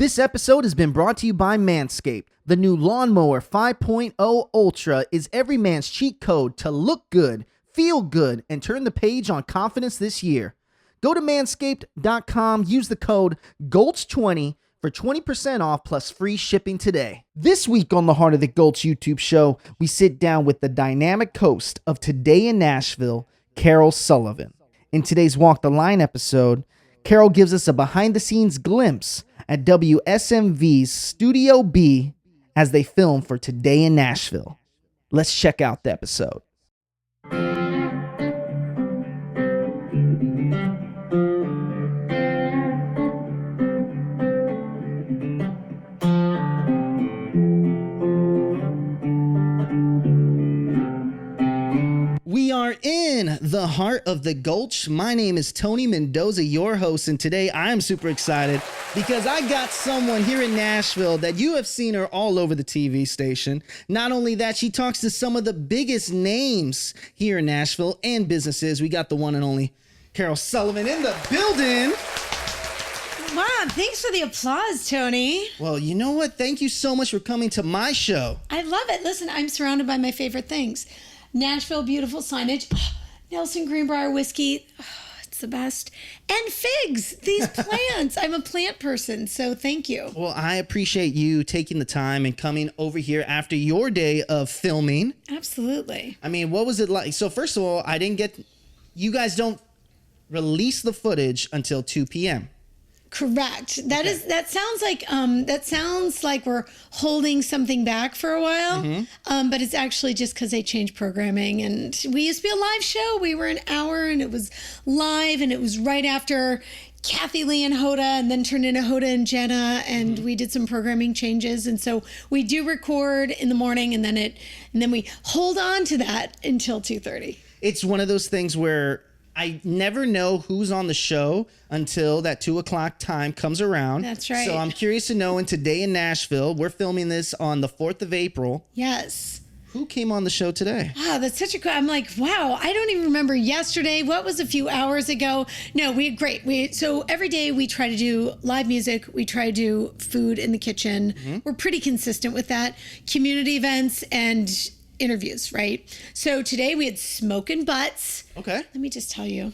This episode has been brought to you by Manscaped. The new Lawnmower 5.0 Ultra is every man's cheat code to look good, feel good, and turn the page on confidence this year. Go to manscaped.com, use the code GOLTS20 for 20% off plus free shipping today. This week on the Heart of the Gulch YouTube show, we sit down with the dynamic host of Today in Nashville, Carole Sullivan. In today's Walk the Line episode, Carole gives us a behind-the-scenes glimpse at WSMV's Studio B as they film for Today in Nashville. Let's check out the episode. We are in the heart of the Gulch. My name is Tony Mendoza, your host, and today I'm super excited because I got someone here in Nashville that you have seen her all over the TV station. Not only that, she talks to some of the biggest names here in Nashville and businesses. We got the one and only Carole Sullivan in the building. Wow, thanks for the applause, Tony. Well, you know what? Thank you so much for coming to my show. I love it. Listen, I'm surrounded by my favorite things. Nashville, beautiful signage. Nelson Greenbrier whiskey. It's the best. And figs, these plants. I'm a plant person, so thank you. Well, I appreciate you taking the time and coming over here after your day of filming. Absolutely. I mean, what was it like? So first of all, you guys don't release the footage until 2 p.m. Correct. That sounds like we're holding something back for a while, but it's actually just because they changed programming. And we used to be a live show. We were an hour, and it was live, and it was right after Kathy Lee and Hoda, and then turned into Hoda and Jenna, and we did some programming changes. And so we do record in the morning, and then we hold on to that until 2:30. It's one of those things where I never know who's on the show until that 2 o'clock time comes around. That's right. So I'm curious to know, and Today in Nashville, we're filming this on the 4th of April. Yes. Who came on the show today? Wow, that's such a cool. I'm like, wow, I don't even remember yesterday. What was a few hours ago? No, so every day we try to do live music. We try to do food in the kitchen. We're pretty consistent with that. Community events and interviews, right? So today we had Smokin' Butts. Okay. Let me just tell you,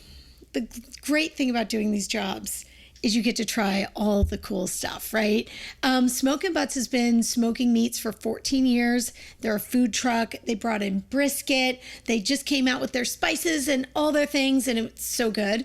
the great thing about doing these jobs is you get to try all the cool stuff, right? Smokin' Butts has been smoking meats for 14 years. They're a food truck. They brought in brisket. They just came out with their spices and all their things, and it's so good.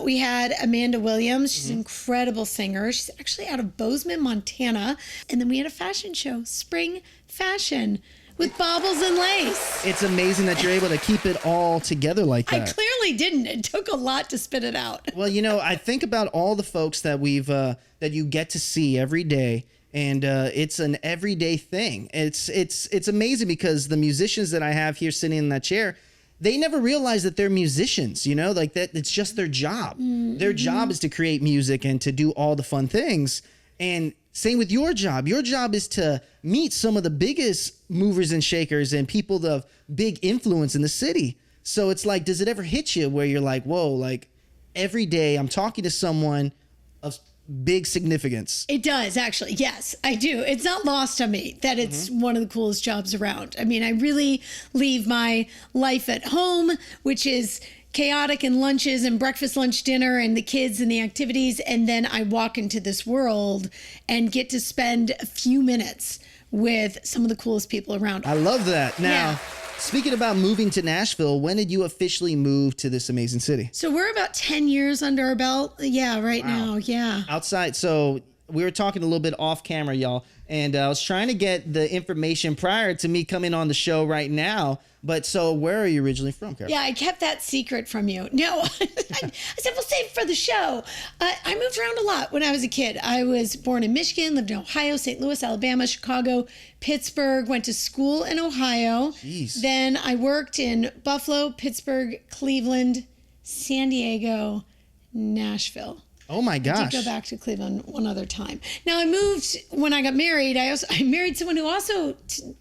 We had Amanda Williams. She's an incredible singer. She's actually out of Bozeman, Montana. And then we had a fashion show, Spring Fashion, with baubles and lace. It's amazing that you're able to keep it all together like that. I clearly didn't. It took a lot to spit it out. Well, I think about all the folks that that you get to see every day, and it's an everyday thing. It's amazing because the musicians that I have here sitting in that chair, they never realize that they're musicians, like that. It's just their job. Their job is to create music and to do all the fun things. And same with your job. Your job is to meet some of the biggest movers and shakers and people of big influence in the city. So it's like, does it ever hit you where you're like, whoa, like every day I'm talking to someone of big significance? It does, actually. Yes, I do. It's not lost on me that it's one of the coolest jobs around. I mean, I really leave my life at home, which is chaotic, and lunches and breakfast, lunch, dinner, and the kids and the activities. And then I walk into this world and get to spend a few minutes with some of the coolest people around. I love that. Now, speaking about moving to Nashville, when did you officially move to this amazing city? So we're about 10 years under our belt. Yeah, right now. Yeah. Outside. So we were talking a little bit off camera, y'all. And I was trying to get the information prior to me coming on the show right now. But so where are you originally from, Carole? Yeah, I kept that secret from you. No, I said, we'll save it for the show. I moved around a lot when I was a kid. I was born in Michigan, lived in Ohio, St. Louis, Alabama, Chicago, Pittsburgh, went to school in Ohio. Jeez. Then I worked in Buffalo, Pittsburgh, Cleveland, San Diego, Nashville. Oh my gosh. I did go back to Cleveland one other time. Now I moved when I got married. I married someone who also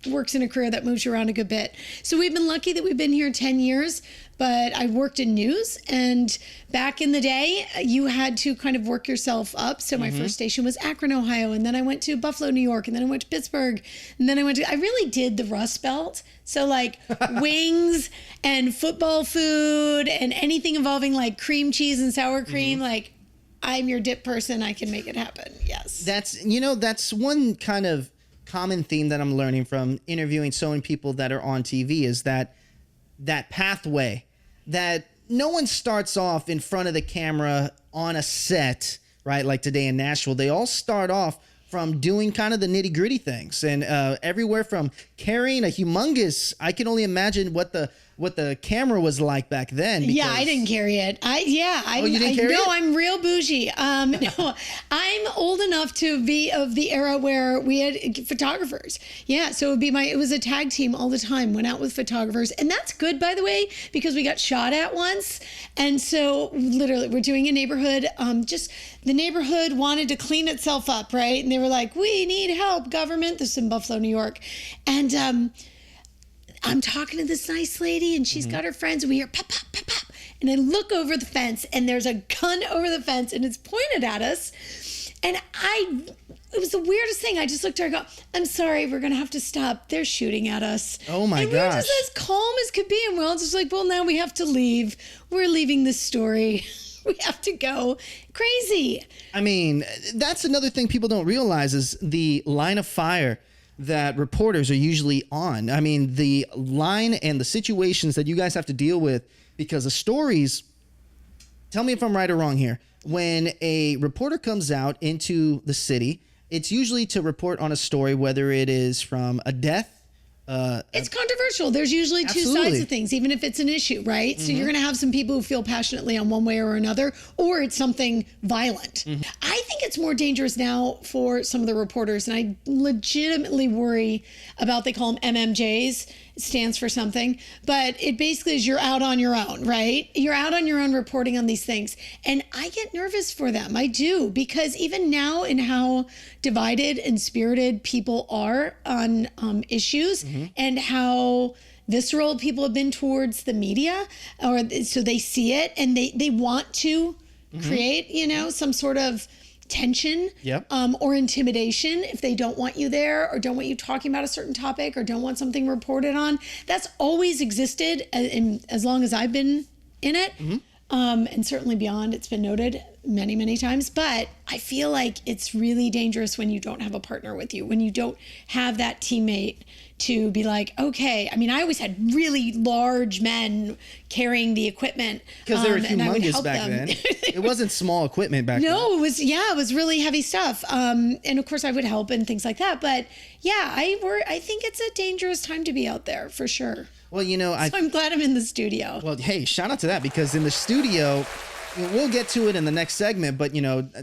works in a career that moves you around a good bit. So we've been lucky that we've been here 10 years, but I worked in news, and back in the day you had to kind of work yourself up. So my first station was Akron, Ohio, and then I went to Buffalo, New York, and then I went to Pittsburgh, and then I really did the Rust Belt. So like wings and football food and anything involving like cream cheese and sour cream, like I'm your dip person. I can make it happen. Yes. That's one kind of common theme that I'm learning from interviewing so many people that are on TV is that pathway that no one starts off in front of the camera on a set, right? Like today in Nashville, they all start off from doing kind of the nitty gritty things, and everywhere from carrying a humongous, I can only imagine what the camera was like back then. Yeah, I didn't carry it. You didn't carry it? No, I'm real bougie. No, I'm old enough to be of the era where we had photographers. Yeah, so it was a tag team all the time, went out with photographers. And that's good, by the way, because we got shot at once. And so literally we're doing a neighborhood, just the neighborhood wanted to clean itself up, right? And they were like, we need help, government. This is in Buffalo, New York. And I'm talking to this nice lady, and she's got her friends, and we hear pop, pop, pop, pop. And I look over the fence, and there's a gun over the fence, and it's pointed at us. And it was the weirdest thing. I just looked at her and go, I'm sorry, we're going to have to stop. They're shooting at us. Oh my gosh. And we were just as calm as could be. And we're all just like, well, now we have to leave. We're leaving this story. We have to go. Crazy. I mean, that's another thing people don't realize is the line of fire that reporters are usually on. I mean, the line and the situations that you guys have to deal with, because the stories, tell me if I'm right or wrong here. When a reporter comes out into the city, it's usually to report on a story, whether it is from a death. It's controversial. There's usually two sides of things, even if it's an issue, right? So you're going to have some people who feel passionately on one way or another, or it's something violent. I think it's more dangerous now for some of the reporters, and I legitimately worry about, they call them MMJs. It stands for something, but it basically is you're out on your own, right? You're out on your own reporting on these things. And I get nervous for them. I do, because even now in how divided and spirited people are on issues and how visceral people have been towards the media, or so they see it and they want to create, some sort of tension or intimidation if they don't want you there or don't want you talking about a certain topic or don't want something reported on. That's always existed as long as I've been in it. And certainly beyond, it's been noted many, many times. But I feel like it's really dangerous when you don't have a partner with you, when you don't have that teammate to be like, okay. I mean, I always had really large men carrying the equipment. Because they were humongous back then. It wasn't small equipment back then. No, it was really heavy stuff. And of course I would help and things like that. But yeah, I think it's a dangerous time to be out there for sure. Well, so I'm glad I'm in the studio. Well, hey, shout out to that, because in the studio, we'll get to it in the next segment, but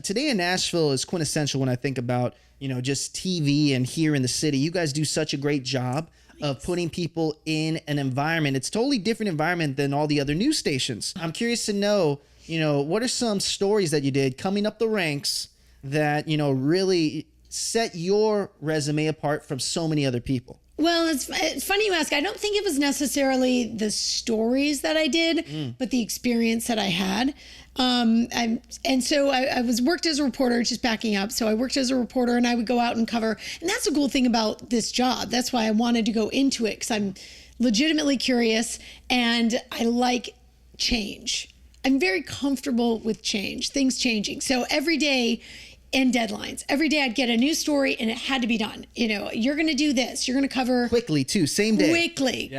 today in Nashville is quintessential when I think about, just TV and here in the city. You guys do such a great job of putting people in an environment. It's a totally different environment than all the other news stations. I'm curious to know, what are some stories that you did coming up the ranks that, really set your resume apart from so many other people? Well, it's funny you ask. I don't think it was necessarily the stories that I did, but the experience that I had. And so I worked as a reporter, just backing up. So I worked as a reporter, and I would go out and cover. And that's the cool thing about this job. That's why I wanted to go into it, because I'm legitimately curious and I like change. I'm very comfortable with change, things changing. So every day, and deadlines. Every day I'd get a new story and it had to be done. You're going to do this. You're going to cover quickly too. Same day.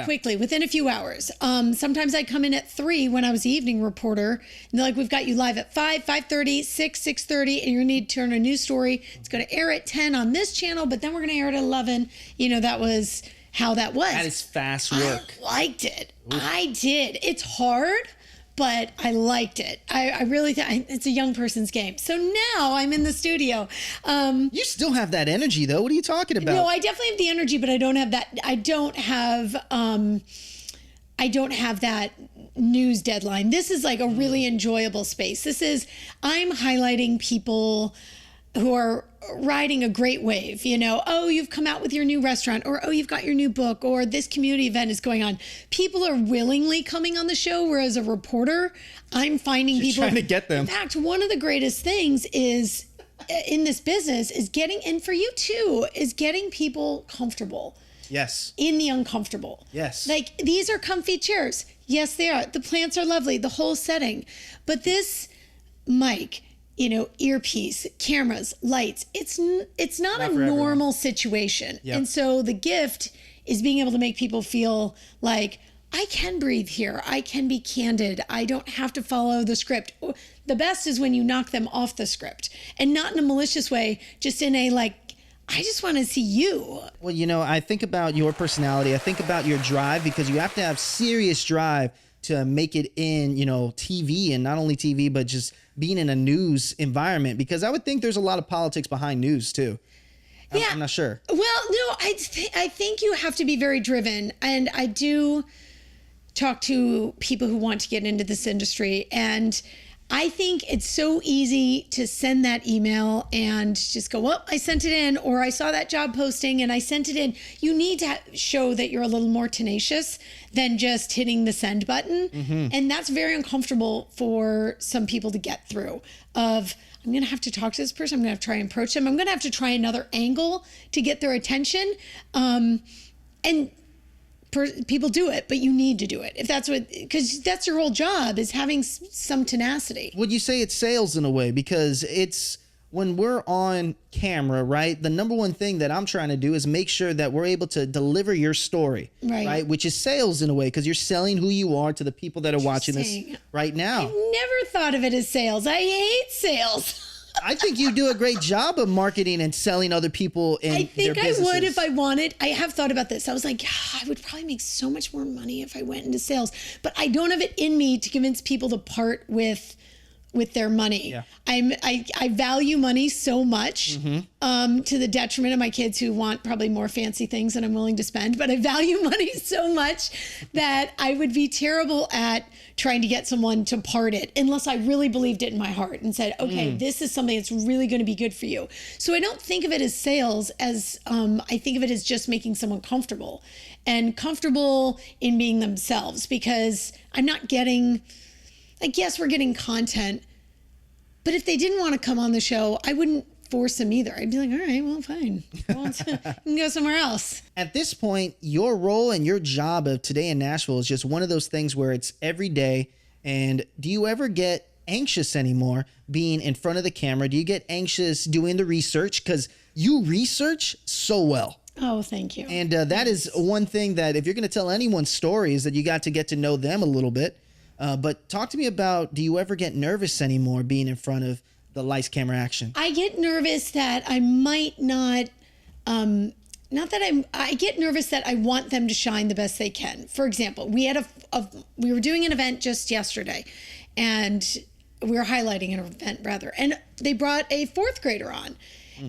Quickly, within a few hours. Sometimes I'd come in at 3 when I was the evening reporter, and they're like, we've got you live at 5, 5:30, 6, 6:30, and you need to turn a news story. It's going to air at 10 on this channel, but then we're going to air it at 11. That was how that was. That is fast work. I liked it. I did. It's hard, but I liked it. I really think it's a young person's game. So now I'm in the studio. You still have that energy, though. What are you talking about? No, I definitely have the energy, but I don't have that. I don't have that news deadline. This is like a really enjoyable space. I'm highlighting people who are riding a great wave, oh, you've come out with your new restaurant, or oh, you've got your new book, or this community event is going on. People are willingly coming on the show, whereas a reporter, I'm finding people trying to get them. In fact, one of the greatest things is in this business is getting, and for you too, is getting people comfortable. Yes. In the uncomfortable. Yes. Like, these are comfy chairs. Yes, they are. The plants are lovely, the whole setting. But this mic, earpiece, cameras, lights, it's not a normal situation. Yep. And so the gift is being able to make people feel like, I can breathe here. I can be candid. I don't have to follow the script. The best is when you knock them off the script, and not in a malicious way, just in a like, I just want to see you. Well, I think about your personality. I think about your drive, because you have to have serious drive to make it in, TV, and not only TV, but just being in a news environment, because I would think there's a lot of politics behind news too. I'm not sure. Well, no, I think you have to be very driven. And I do talk to people who want to get into this industry, and I think it's so easy to send that email and just go, well, I sent it in, or I saw that job posting and I sent it in. You need to show that you're a little more tenacious than just hitting the send button. Mm-hmm. And that's very uncomfortable for some people to get through. I'm going to have to talk to this person. I'm going to have to try and approach them. I'm going to have to try another angle to get their attention. People do it, but you need to do it because that's your whole job, is having some tenacity. Would you say it's sales in a way? Because it's when we're on camera, right? The number one thing that I'm trying to do is make sure that we're able to deliver your story, right? Which is sales in a way, because you're selling who you are to the people that are watching this right now. I've never thought of it as sales. I hate sales. I think you do a great job of marketing and selling other people in their businesses. I think I would if I wanted. I have thought about this. I was like, I would probably make so much more money if I went into sales, but I don't have it in me to convince people to part with their money. Yeah. I value money so much, to the detriment of my kids, who want probably more fancy things than I'm willing to spend. But I value money so much that I would be terrible at trying to get someone to part it unless I really believed it in my heart and said, okay, this is something that's really going to be good for you. So I don't think of it as sales, as I think of it as just making someone comfortable in being themselves, because I'm not getting, like, yes, we're getting content, but if they didn't want to come on the show, I wouldn't force them either. I'd be like, all right, well, fine. You can go somewhere else. At this point, your role and your job of Today in Nashville is just one of those things where it's every day. And do you ever get anxious anymore being in front of the camera? Do you get anxious doing the research? Because you research so well. Oh, thank you. And that is one thing that, if you're going to tell anyone's story, is that you got to get to know them a little bit. But talk to me about, do you ever get nervous anymore being in front of the lights, camera, action? I get nervous that I might not, I get nervous that I want them to shine the best they can. For example, we were doing an event just yesterday, and we were highlighting an event rather, and they brought a fourth grader on,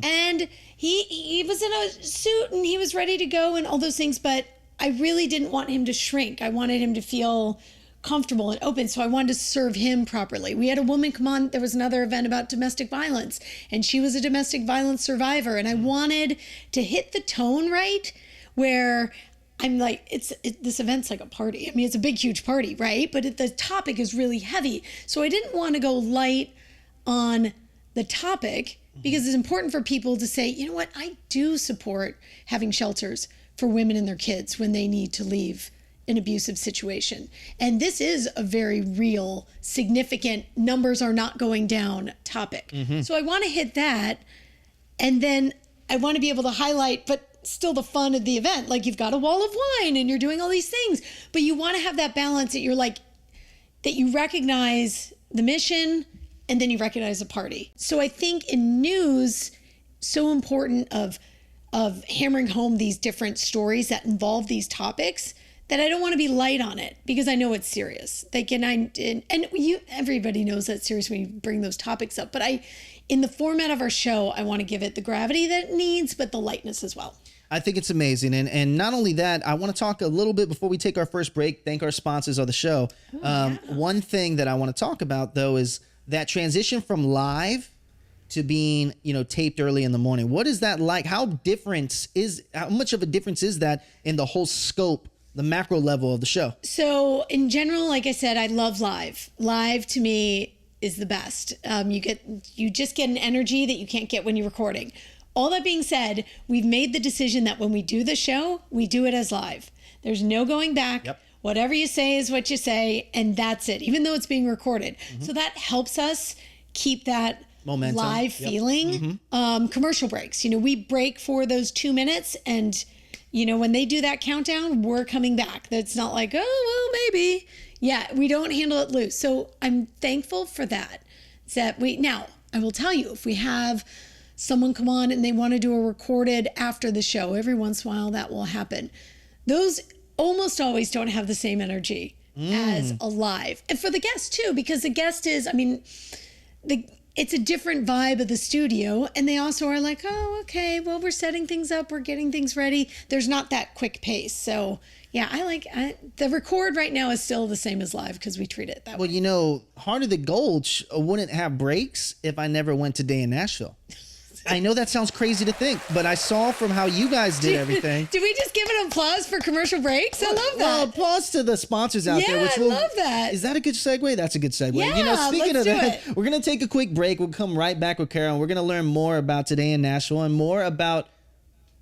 and he was in a suit and he was ready to go and all those things, but I really didn't want him to shrink. I wanted him to feel comfortable and open. So I wanted to serve him properly. We had a woman come on. There was another event about domestic violence, and she was a domestic violence survivor. And I wanted to hit the tone right, where I'm like, this event's like a party. I mean, it's a big, huge party, right? But the topic is really heavy. So I didn't want to go light on the topic, because it's important for people to say, you know what, I do support having shelters for women and their kids when they need to leave an abusive situation. And this is a very real, significant, numbers are not going down topic. So I want to hit that. And then I want to be able to highlight, but still the fun of the event. Like, you've got a wall of wine and you're doing all these things, but you want to have that balance that you're like, that you recognize the mission and then you recognize the party. So I think in news, so important of hammering home these different stories that involve these topics, that I don't want to be light on it, because I know it's serious. Like, everybody knows that's serious when you bring those topics up. But in the format of our show, I want to give it the gravity that it needs, but the lightness as well. I think it's amazing. And not only that, I want to talk a little bit before we take our first break, thank our sponsors of the show. One thing that I want to talk about, though, is that transition from live to being, taped early in the morning. What is that like? How much of a difference is that in the whole scope, the macro level of the show? So in general, like I said, I love live. Live to me is the best. You just get an energy that you can't get when you're recording. All that being said, we've made the decision that when we do the show, we do it as live. There's no going back. Yep. Whatever you say is what you say, and that's it, even though it's being recorded. Mm-hmm. So that helps us keep that momentum, live feeling. Mm-hmm. Commercial breaks. We break for those 2 minutes, and when they do that countdown, we're coming back. That's not like, oh, well, maybe. Yeah, we don't handle it loose. So I'm thankful for that. Now, I will tell you, if we have someone come on and they want to do a recorded after the show, every once in a while that will happen. Those almost always don't have the same energy as a live. And for the guest too, because the guest is, it's a different vibe of the studio, and they also are like, oh, okay, well, we're setting things up, we're getting things ready. There's not that quick pace. So yeah, the record right now is still the same as live because we treat it that way. Well, Heart of the Gulch wouldn't have breaks if I never went to Day in Nashville. I know that sounds crazy to think, but I saw from how you guys did everything. Did we just give an applause for commercial breaks? I love that. Well, applause to the sponsors out there. I love that. Is that a good segue? That's a good segue. Yeah, speaking of that, we're going to take a quick break. We'll come right back with Carole, and we're going to learn more about Today in Nashville and more about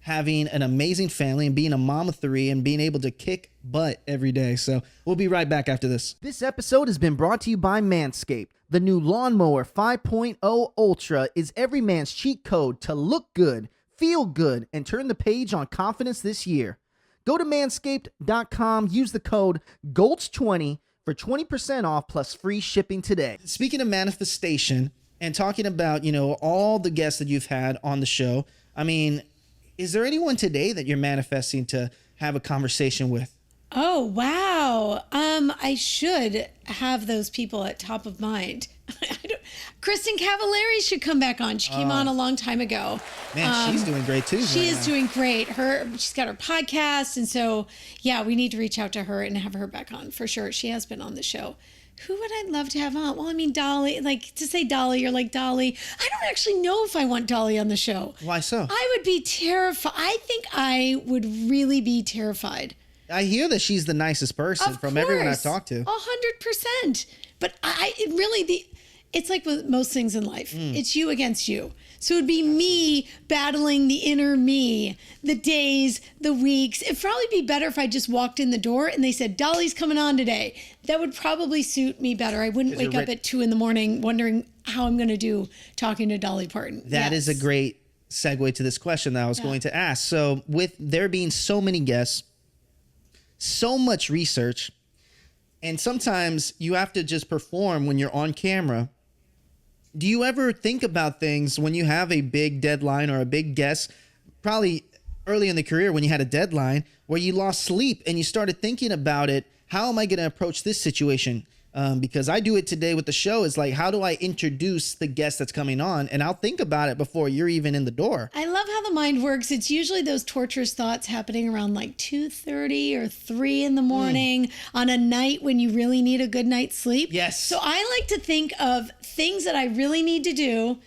having an amazing family and being a mom of 3 and being able to kick butt every day. So we'll be right back after this. This episode has been brought to you by Manscaped. The new Lawnmower 5.0 Ultra is every man's cheat code to look good, feel good, and turn the page on confidence this year. Go to manscaped.com, use the code GOLDS20 for 20% off plus free shipping today. Speaking of manifestation and talking about, all the guests that you've had on the show, is there anyone today that you're manifesting to have a conversation with? Oh, wow. I should have those people at top of mind. Kristen Cavallari should come back on. She came on a long time ago. Man, she's doing great too. She is doing great. She's got her podcast. And so, yeah, we need to reach out to her and have her back on for sure. She has been on the show. Who would I love to have on? Well, Dolly, to say Dolly, you're like Dolly. I don't actually know if I want Dolly on the show. Why so? I would be terrified. I think I would really be terrified. I hear that she's the nicest person from everyone I've talked to. 100%. But it's like with most things in life. It's you against you. So it'd be me battling the inner me, the days, the weeks. It'd probably be better if I just walked in the door and they said, Dolly's coming on today. That would probably suit me better. I wouldn't wake up at 2 a.m. wondering how I'm going to do talking to Dolly Parton. That is a great segue to this question that I was going to ask. So with there being so many guests, so much research, and sometimes you have to just perform when you're on camera. Do you ever think about things when you have a big deadline or a big guest, probably early in the career when you had a deadline, where you lost sleep and you started thinking about it? How am I going to approach this situation? Because I do it today with the show. Is like, how do I introduce the guest that's coming on? And I'll think about it before you're even in the door. I love how the mind works. It's usually those torturous thoughts happening around like 2:30 or 3 in the morning on a night when you really need a good night's sleep. Yes. So I like to think of things that I really need to do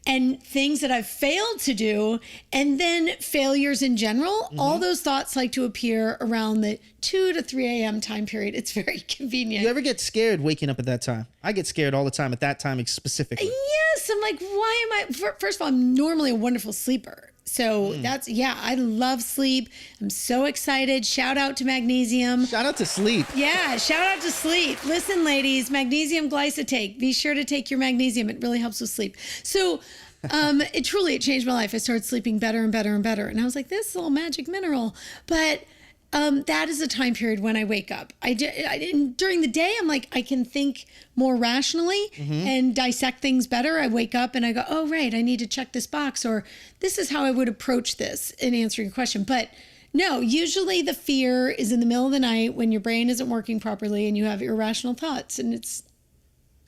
and things that I've failed to do, and then failures in general. All those thoughts like to appear around the 2 to 3 a.m. time period. It's very convenient. You ever get scared waking up at that time? I get scared all the time at that time specifically. Yes. I'm like, why am I? First of all, I'm normally a wonderful sleeper. So I love sleep. I'm so excited. Shout out to magnesium. Shout out to sleep. Yeah, shout out to sleep. Listen, ladies, magnesium glycitate. Be sure to take your magnesium. It really helps with sleep. So it changed my life. I started sleeping better and better and better. And I was like, this is a little magic mineral. But that is a time period when I wake up. During the day, I'm like, I can think more rationally and dissect things better. I wake up and I go, oh, right, I need to check this box, or this is how I would approach this in answering a question. But no, usually the fear is in the middle of the night when your brain isn't working properly and you have irrational thoughts. And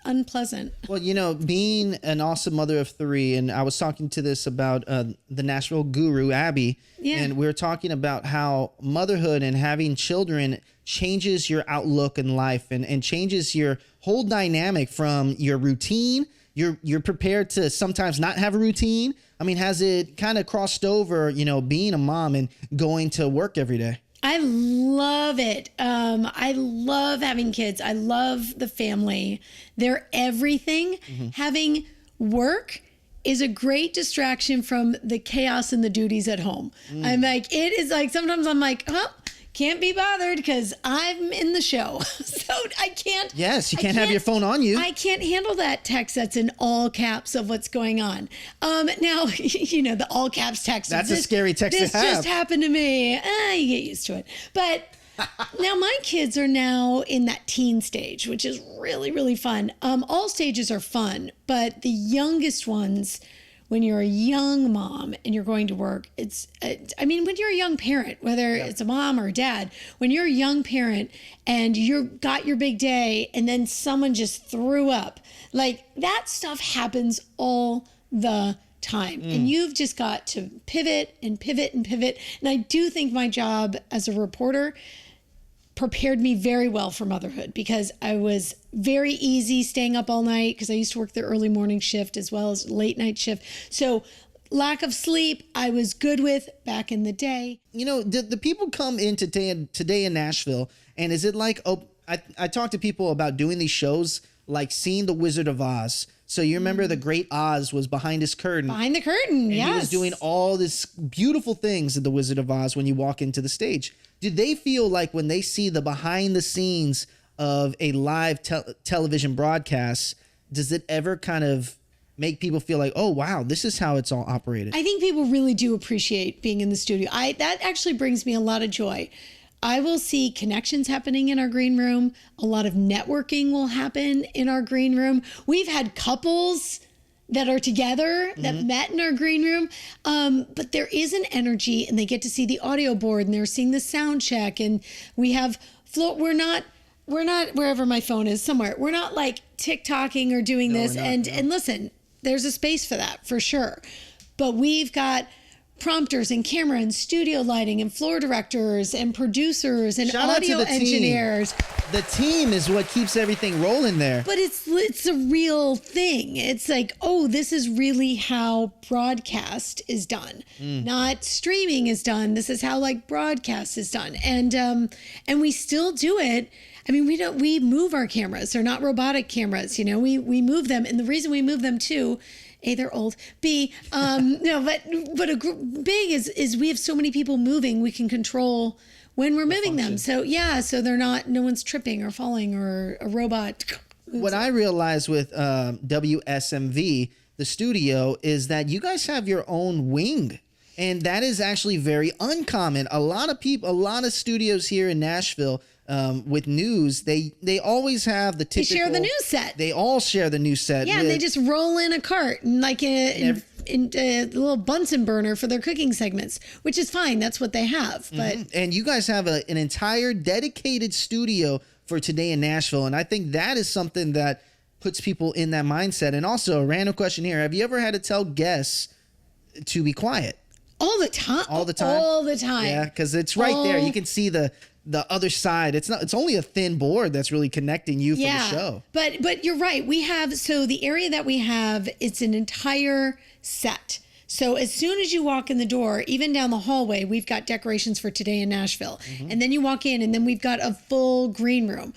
unpleasant. Well, being an awesome mother of three, and I was talking to this about the Nashville guru, Abby, and we were talking about how motherhood and having children changes your outlook in life and changes your whole dynamic from your routine. You're prepared to sometimes not have a routine. I mean, has it kind of crossed over, being a mom and going to work every day? I love it. I love having kids. I love the family. They're everything. Having work is a great distraction from the chaos and the duties at home. I'm like, it is like, sometimes I'm like, can't be bothered because I'm in the show. So I can't. Yes, you can't have your phone on you. I can't handle that text that's in all caps of what's going on. Now, the all caps text. That's a scary text to have. This just happened to me. You get used to it. But now my kids are now in that teen stage, which is really, really fun. All stages are fun, but the youngest ones, when you're a young mom and you're going to work, when you're a young parent, whether it's a mom or a dad, when you're a young parent and you've got your big day and then someone just threw up, like that stuff happens all the time. And you've just got to pivot and pivot and pivot. And I do think my job as a reporter prepared me very well for motherhood because I was very easy staying up all night because I used to work the early morning shift as well as late night shift. So lack of sleep, I was good with back in the day. The people come in today in Nashville, and is it like, I talk to people about doing these shows, like seeing The Wizard of Oz. So you remember the great Oz was behind his curtain. Behind the curtain, yes. He was doing all this beautiful things at The Wizard of Oz when you walk into the stage. Do they feel like when they see the behind the scenes of a live television broadcast, does it ever kind of make people feel like, oh, wow, this is how it's all operated? I think people really do appreciate being in the studio. That actually brings me a lot of joy. I will see connections happening in our green room. A lot of networking will happen in our green room. We've had couples that are together that met in our green room. But there is an energy and they get to see the audio board and they're seeing the sound check. And we have we're not wherever my phone is somewhere. We're not like TikToking or doing this. And listen, there's a space for that for sure. But we've got prompters and camera and studio lighting and floor directors and producers and audio engineers. The team is what keeps everything rolling there. But it's a real thing. It's like, oh, this is really how broadcast is done. Not streaming is done. This is how broadcast is done. And we still do it. I mean, we move our cameras. They're not robotic cameras, we move them. And the reason we move them too, A, they're old. B, big is we have so many people moving, we can control when we're moving them. So so they're no one's tripping or falling or a robot. What I realized with WSMV, the studio, is that you guys have your own wing. And that is actually very uncommon. A lot of studios here in Nashville with news, they always have the typical. They share the news set. They all share the news set. Yeah, and they just roll in a cart and in a little Bunsen burner for their cooking segments, which is fine. That's what they have. But and you guys have an entire dedicated studio for Today in Nashville, and I think that is something that puts people in that mindset. And also, a random question here: have you ever had to tell guests to be quiet? All the time. All the time. All the time. Yeah, because it's right there. You can see the other side. It's only a thin board that's really connecting you for the show. But you're right. We have the area that we have, it's an entire set. So as soon as you walk in the door, even down the hallway, we've got decorations for Today in Nashville. And then you walk in and then we've got a full green room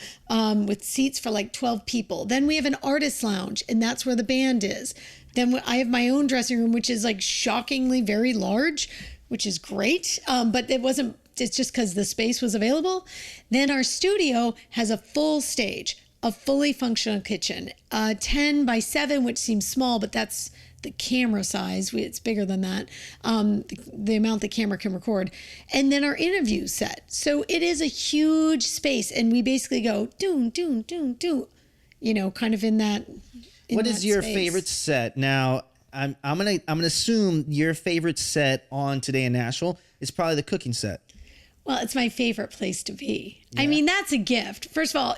with seats for 12 people. Then we have an artist lounge and that's where the band is. Then I have my own dressing room, which is shockingly very large, which is great. But it's just because the space was available. Then our studio has a full stage, a fully functional kitchen, 10 by 7, which seems small, but that's the camera size. It's bigger than that, the amount the camera can record. And then our interview set. So it is a huge space. And we basically go, doom, doom, doom, doom, kind of in that What is your favorite set? Now, I'm gonna assume your favorite set on Today in Nashville is probably the cooking set. Well, it's my favorite place to be. Yeah. I mean, that's a gift. First of all,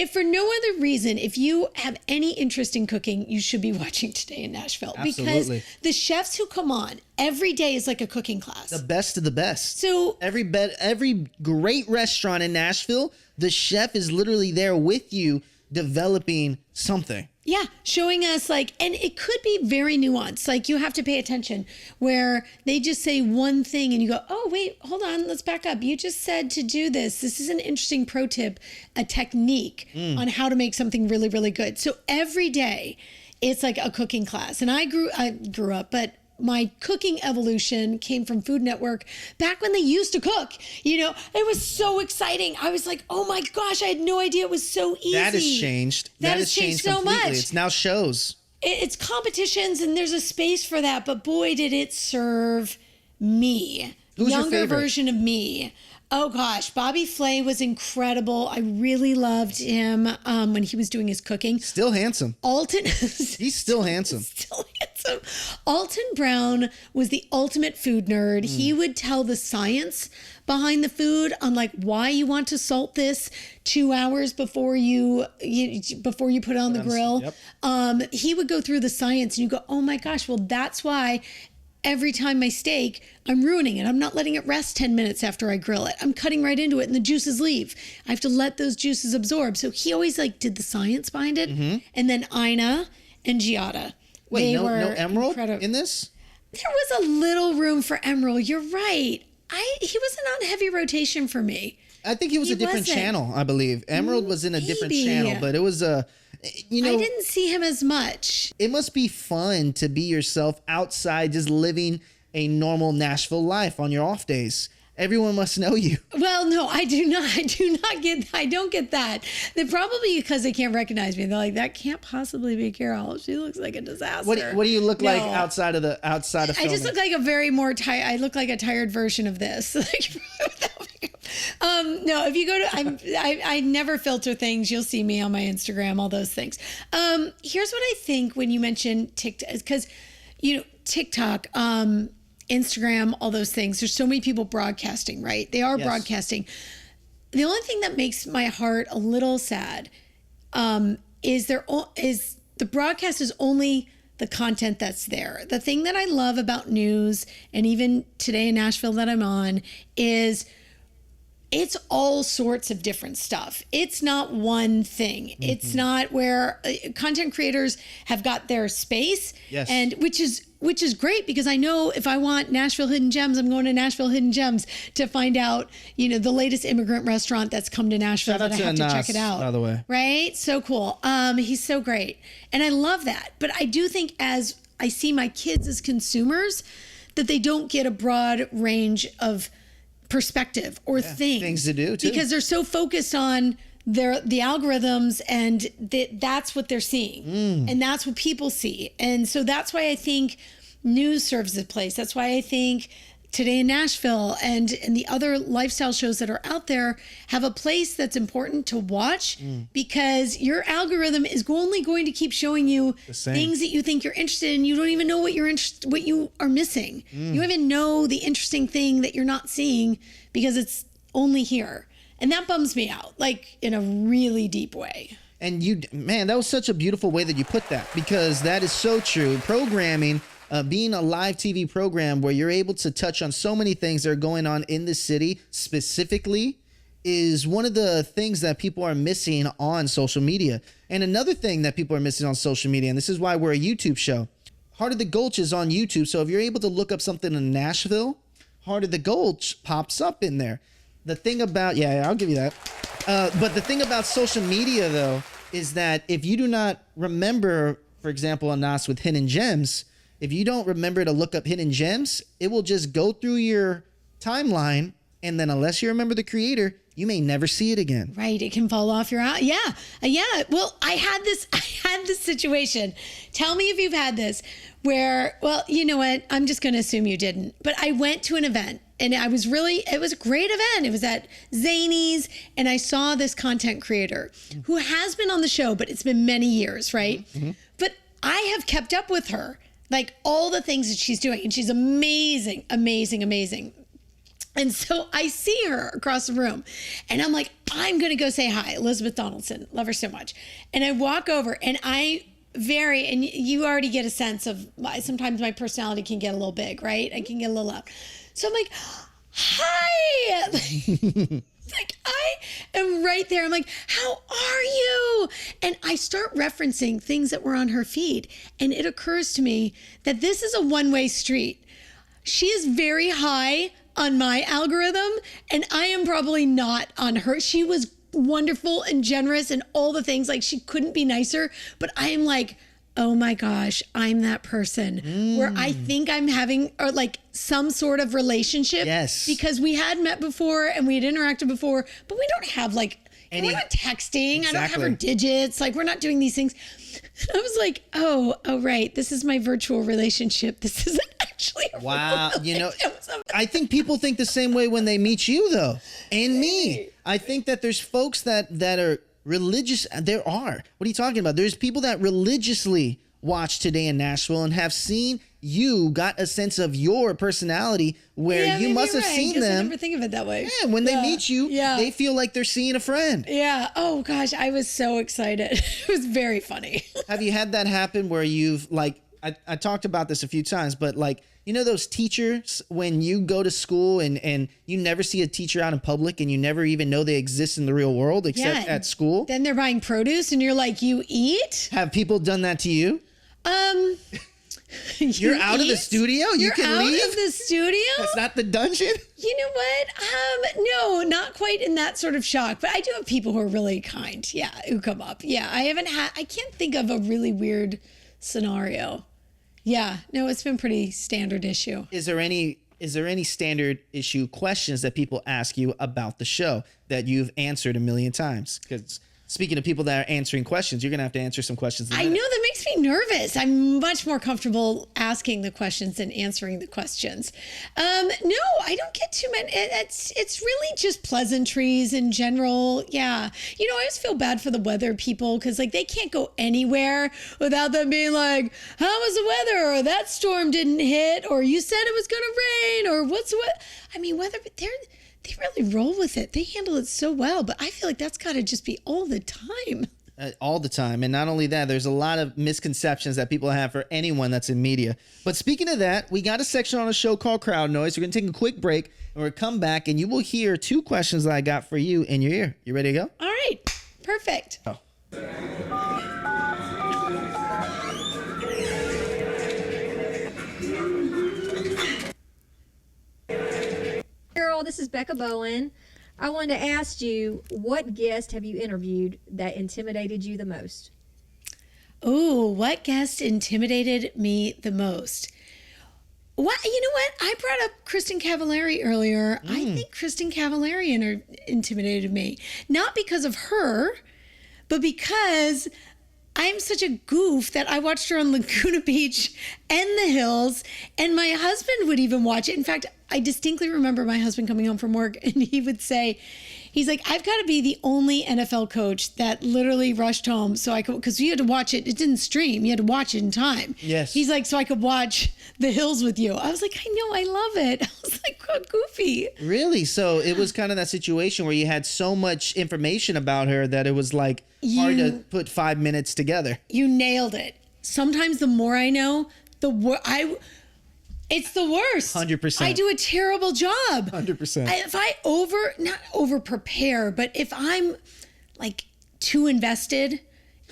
if for no other reason, if you have any interest in cooking, you should be watching Today in Nashville. Absolutely. Because the chefs who come on every day is like a cooking class. The best of the best. So every great restaurant in Nashville, the chef is literally there with you developing something. yeah, showing us like, and it could be very nuanced. Like you have to pay attention where they just say one thing and you go, oh, wait, hold on, let's back up. You just said to do this. This is an interesting pro tip, a technique on how to make something really, really good. So every day it's like a cooking class. And I grew up, but my cooking evolution came from Food Network back when they used to cook. You know, it was so exciting. I was like, oh my gosh, I had no idea it was so easy. That has changed. That has changed so completely. much. It's now shows. It's competitions and there's a space for that, but boy, did it serve me. Who's your Younger favorite? version of me. Oh gosh, Bobby Flay was incredible. I really loved him when he was doing his cooking. Still handsome. Alton. He's still handsome. Still handsome. Alton Brown was the ultimate food nerd. He would tell the science behind the food on like why you want to salt this 2 hours before you put it on the grill. Yep. He would go through the science and you go, oh my gosh, well that's why every time my steak, I'm ruining it. I'm not letting it rest 10 minutes after I grill it. I'm cutting right into it and the juices leave. I have to let those juices absorb. So he always like did the science behind it. And then Ina and Giada. Wait, no Emerald in this? There was a little room for Emerald. You're right. He wasn't on heavy rotation for me. I think he was a different channel, I believe. Emerald was in a different channel, but it was a, you know. I didn't see him as much. It must be fun to be yourself outside, just living a normal Nashville life on your off days. Everyone must know you. Well, no, I do not. I don't get that. They're probably because they can't recognize me. They're like, that can't possibly be Carole. She looks like a disaster. What do you look like outside of filming? I just look like I look like a tired version of this. No, if you go to, I never filter things. You'll see me on my Instagram, all those things. Here's what I think when you mention TikTok, because, you know, TikTok, Instagram, all those things. There's so many people broadcasting, right? They are broadcasting. The only thing that makes my heart a little sad is the broadcast is only the content that's there. The thing that I love about news and even Today in Nashville that I'm on is it's all sorts of different stuff. It's not one thing. It's not where content creators have got their space, and which is great because I know if I want Nashville Hidden Gems, I'm going to Nashville Hidden Gems to find out, you know, the latest immigrant restaurant that's come to Nashville. Shout out that I have to check it out. By the way, right? So cool. He's so great, and I love that. But I do think as I see my kids as consumers, that they don't get a broad range of perspective or things to do too, because they're so focused on the algorithms and that's what they're seeing and that's what people see. And so that's why I think news serves a place. That's why I think Today in Nashville and the other lifestyle shows that are out there have a place that's important to watch because your algorithm is only going to keep showing you things that you think you're interested in. You don't even know what you are missing. You don't even know the interesting thing that you're not seeing because it's only here. And that bums me out, like in a really deep way. And that was such a beautiful way that you put that because that is so true. Programming, being a live TV program where you're able to touch on so many things that are going on in the city specifically is one of the things that people are missing on social media. And another thing that people are missing on social media, and this is why we're a YouTube show, Heart of the Gulch is on YouTube. So if you're able to look up something in Nashville, Heart of the Gulch pops up in there. The thing about, I'll give you that. But the thing about social media, though, is that if you do not remember, for example, on us with Hidden Gems, if you don't remember to look up Hidden Gems, it will just go through your timeline. And then unless you remember the creator, you may never see it again. Right. It can fall off your eye. Yeah. Well, I had this situation. Tell me if you've had this where, well, you know what? I'm just going to assume you didn't. But I went to an event and it was a great event. It was at Zany's and I saw this content creator who has been on the show, but it's been many years, right? But I have kept up with her. Like all the things that she's doing. And she's amazing, amazing, amazing. And so I see her across the room and I'm like, I'm going to go say hi. Elizabeth Donaldson. Love her so much. And I walk over and and you already get a sense of sometimes my personality can get a little big, right? I can get a little loud. So I'm like, hi. Like I am right there. I'm like, how are you? And I start referencing things that were on her feed. And it occurs to me that this is a one-way street. She is very high on my algorithm and I am probably not on her. She was wonderful and generous and all the things, like she couldn't be nicer, but I am like, oh my gosh, I'm that person where I think I'm having or like some sort of relationship. Yes. Because we had met before and we had interacted before, but we don't have like, we're not texting. Exactly. I don't have her digits. Like we're not doing these things. I was like, oh, right. This is my virtual relationship. This isn't actually a wow. You know, I think people think the same way when they meet you though. And me. I think that there's folks that are religious. There are. What are you talking about? There's people that religiously watch Today in Nashville and have seen you, got a sense of your personality where you must have seen them. I never think of it that way. Yeah, when they meet you, they feel like they're seeing a friend. Yeah. Oh gosh, I was so excited. It was very funny. Have you had that happen where you've like, I talked about this a few times, but like, you know those teachers when you go to school and you never see a teacher out in public and you never even know they exist in the real world except at school? Then they're buying produce and you're like, you eat? Have people done that to you? You're out of the studio? You can leave? You're out of the studio? That's not the dungeon? You know what? No, not quite in that sort of shock, but I do have people who are really kind. Yeah, who come up. Yeah, I can't think of a really weird scenario. Yeah, no, it's been pretty standard issue. Is there any standard issue questions that people ask you about the show that you've answered a million times? Because speaking of people that are answering questions, you're going to have to answer some questions. I know, that makes me nervous. I'm much more comfortable asking the questions than answering the questions. No, I don't get too many. It's really just pleasantries in general. Yeah. You know, I always feel bad for the weather people because like they can't go anywhere without them being like, how was the weather? Or that storm didn't hit, or you said it was going to rain, or what's what? I mean, weather, they really roll with it. They handle it so well, but I feel like that's got to just be all the time. All the time. And not only that, there's a lot of misconceptions that people have for anyone that's in media. But speaking of that, we got a section on a show called Crowd Noise. We're going to take a quick break and we'll come back and you will hear 2 questions that I got for you in your ear. You ready to go? All right. Perfect. Oh. Carole, this is Becca Bowen. I wanted to ask you, what guest have you interviewed that intimidated you the most? Oh, what guest intimidated me the most? What, you know what? I brought up Kristen Cavallari earlier. I think Kristen Cavallari intimidated me. Not because of her, but because I'm such a goof that I watched her on Laguna Beach and the Hills, and my husband would even watch it. In fact, I distinctly remember my husband coming home from work and he would say, he's like, I've got to be the only NFL coach that literally rushed home so I could, because you had to watch it. It didn't stream. You had to watch it in time. Yes. He's like, so I could watch the Hills with you. I was like, I know, I love it. I was like, oh, goofy. Really? So it was kind of that situation where you had so much information about her that it was like hard to put 5 minutes together. You nailed it. Sometimes the more I know, it's the worst. 100%. I do a terrible job. 100%. If I not over prepare, but if I'm like too invested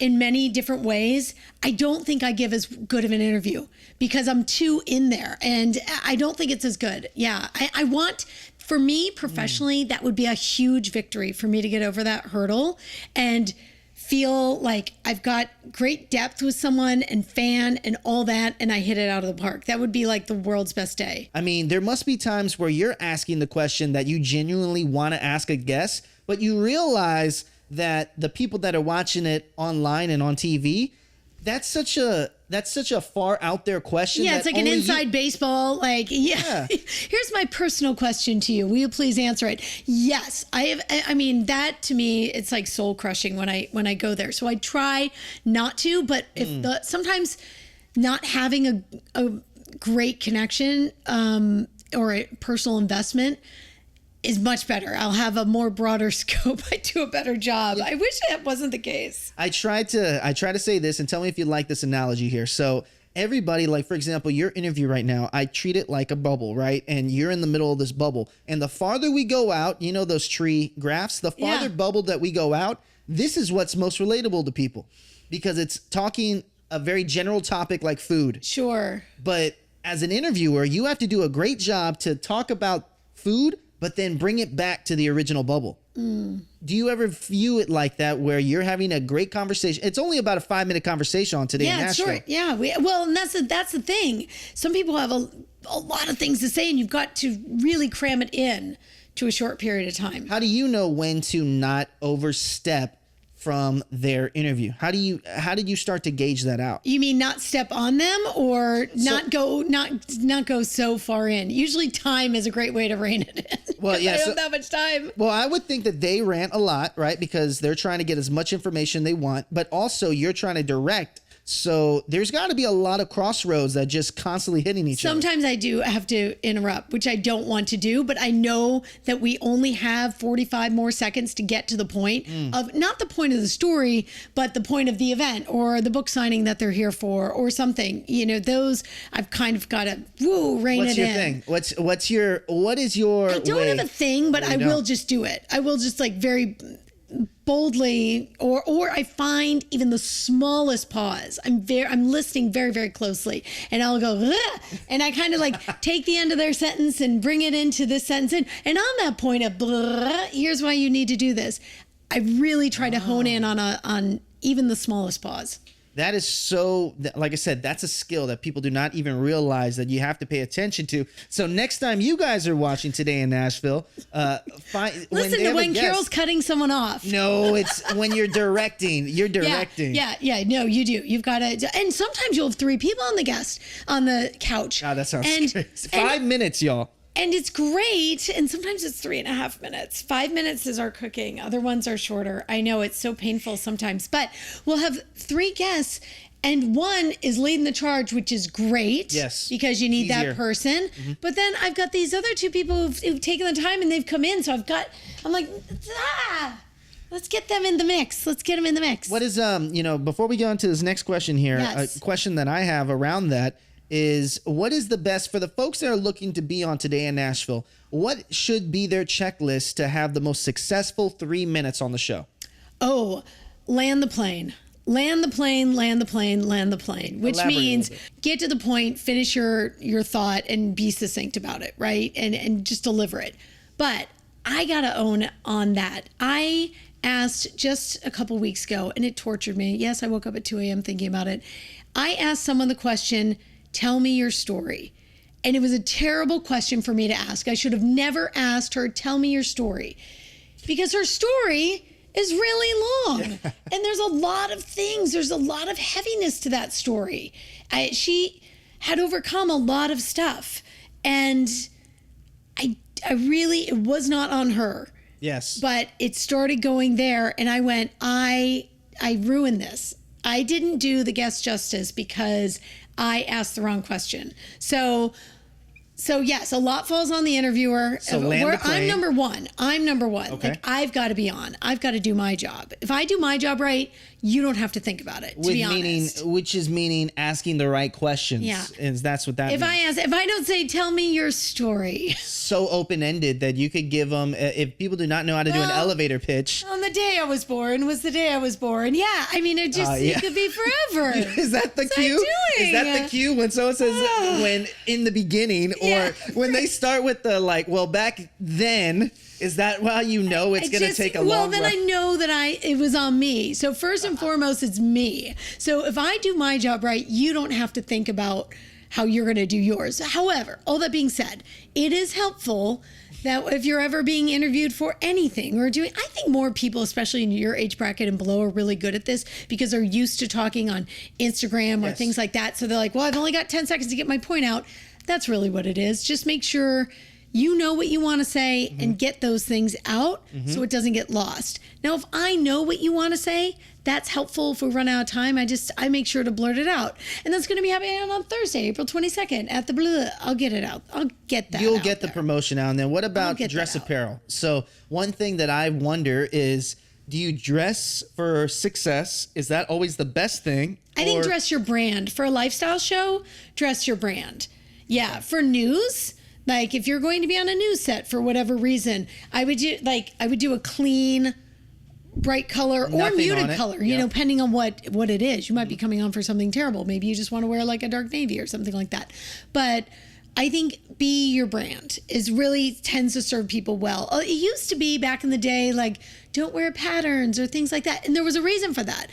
in many different ways, I don't think I give as good of an interview because I'm too in there and I don't think it's as good. Yeah. I want, for me professionally, that would be a huge victory for me to get over that hurdle and feel like I've got great depth with someone and fan and all that, and I hit it out of the park. That would be like the world's best day. I mean, there must be times where you're asking the question that you genuinely want to ask a guest, but you realize that the people that are watching it online and on TV, that's such a far out there question. Yeah, it's like an inside baseball. Like, yeah. Here's my personal question to you. Will you please answer it? Yes, I have. I mean, that to me, it's like soul crushing when I go there. So I try not to, but if sometimes not having a great connection or a personal investment is much better. I'll have a more broader scope. I do a better job. I wish that wasn't the case. I try to say this, and tell me if you like this analogy here. So everybody, like, for example, your interview right now, I treat it like a bubble, right? And you're in the middle of this bubble. And the farther we go out, you know those tree graphs, the farther bubble that we go out, this is what's most relatable to people because it's talking a very general topic like food. Sure. But as an interviewer, you have to do a great job to talk about food, but then bring it back to the original bubble. Do you ever view it like that where you're having a great conversation? It's only about a 5-minute conversation on Today in Nashville. Short. Yeah. And that's the thing. Some people have a lot of things to say and you've got to really cram it in to a short period of time. How do you know when to not overstep from their interview? How did you start to gauge that out? You mean not step on them or not go so far in? Usually time is a great way to rein it in. Well, yeah. I don't have that much time. Well, I would think that they rant a lot, right? Because they're trying to get as much information they want, but also you're trying to direct. So there's got to be a lot of crossroads that just constantly hitting each other. Sometimes I do have to interrupt, which I don't want to do, but I know that we only have 45 more seconds to get to the point of not the point of the story, but the point of the event or the book signing that they're here for or something. You know, those I've kind of got to rein it in. What's your thing? What is your I don't have a thing, but I will just do it. I will just like very boldly or I find even the smallest pause. I'm listening very, very closely and I'll go, ugh, and I kind of like take the end of their sentence and bring it into this sentence. And on that point of blah, here's why you need to do this. I really try to hone in on even the smallest pause. That is so, like I said, that's a skill that people do not even realize that you have to pay attention to. So next time you guys are watching Today in Nashville, listen to when Carole's cutting someone off. No, it's when you're directing. You're directing. Yeah. No, you do. You've got to, and sometimes you'll have 3 people on the couch. God, that sounds crazy. 5 minutes, y'all. And it's great. And sometimes it's 3.5 minutes. 5 minutes is our cooking. Other ones are shorter. I know it's so painful sometimes, but we'll have 3 guests and one is leading the charge, which is great. Yes. Because you need that person. Mm-hmm. But then I've got these other 2 people who've taken the time and they've come in. So I'm like, let's get them in the mix. Let's get them in the mix. What is, before we go into this next question here, a question that I have around that is what is the best for the folks that are looking to be on Today in Nashville? What should be their checklist to have the most successful 3 minutes on the show? Oh, land the plane. Land the plane, land the plane, land the plane, which means get to the point, finish your thought and be succinct about it, right? And just deliver it. But I got to own on that. I asked just a couple weeks ago and it tortured me. Yes, I woke up at 2 a.m. thinking about it. I asked someone the question, tell me your story. And it was a terrible question for me to ask. I should have never asked her, tell me your story. Because her story is really long. And there's a lot of things. There's a lot of heaviness to that story. She had overcome a lot of stuff. And it was not on her. Yes. But it started going there. And I went, I ruined this. I didn't do the guest justice because I asked the wrong question. So yes, a lot falls on the interviewer. So land the plane. I'm number one. Okay. Like I've got to be on. I've got to do my job. If I do my job right, you don't have to think about it. To be honest, which is meaning asking the right questions. Yeah, and that's what that means. If I don't say, tell me your story. So open-ended that you could give them. If people do not know how to do an elevator pitch. On the day I was born was the day I was born. Yeah, I mean it could be forever. Is that the cue? Is that the cue when someone says when in the beginning or when they start with the back then? Is that how you know it's going to take a long then I know that it was on me. So first and foremost, it's me. So if I do my job right, you don't have to think about how you're going to do yours. However, all that being said, it is helpful that if you're ever being interviewed for anything I think more people, especially in your age bracket and below, are really good at this because they're used to talking on Instagram or things like that. So they're like, well, I've only got 10 seconds to get my point out. That's really what it is. Just make sure you know what you want to say and get those things out so it doesn't get lost. Now, if I know what you want to say, that's helpful. If we run out of time, I make sure to blurt it out. And that's going to be happening on Thursday, April 22nd at the blah. I'll get it out. I'll get that. You'll get the promotion out. And then what about dress apparel? So one thing that I wonder is, do you dress for success? Is that always the best thing? I think dress your brand. For a lifestyle show, dress your brand. Yeah, for news, like if you're going to be on a news set for whatever reason, I would do a clean, bright color or Nothing muted color, you know, depending on what it is. You might be coming on for something terrible. Maybe you just want to wear like a dark navy or something like that. But I think be your brand tends to serve people well. It used to be back in the day, like don't wear patterns or things like that. And there was a reason for that.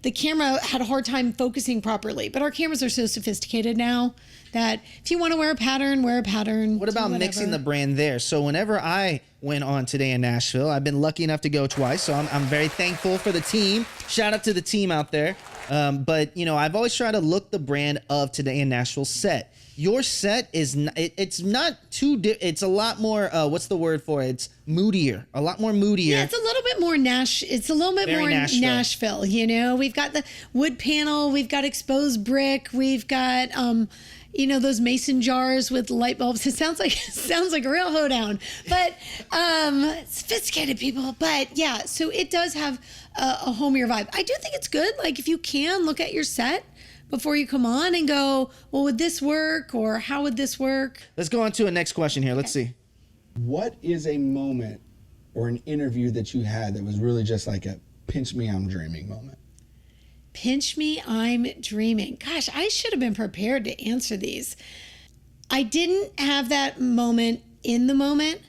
The camera had a hard time focusing properly, but our cameras are so sophisticated now that if you want to wear a pattern, wear a pattern. What about mixing the brand there? So whenever I went on Today in Nashville, I've been lucky enough to go twice, so I'm very thankful for the team. Shout out to the team out there. But, you know, I've always tried to look the brand of Today in Nashville set. Your set is it's not too it's a lot more what's the word for it? It's moodier, a lot more moodier. Yeah, it's a little bit more it's a little bit Very more Nashville, you know. We've got the wood panel, we've got exposed brick, we've got you know, those mason jars with light bulbs. It sounds like a real hoedown, but sophisticated people. But yeah, so it does have a homier vibe. I do think it's good. Like if you can look at your set before you come on and go, well, would this work? Or how would this work? Let's go on to a next question here. Let's see. What is a moment or an interview that you had that was really just like a pinch me, I'm dreaming moment? Pinch me, I'm dreaming. Gosh, I should have been prepared to answer these. I didn't have that moment in the moment,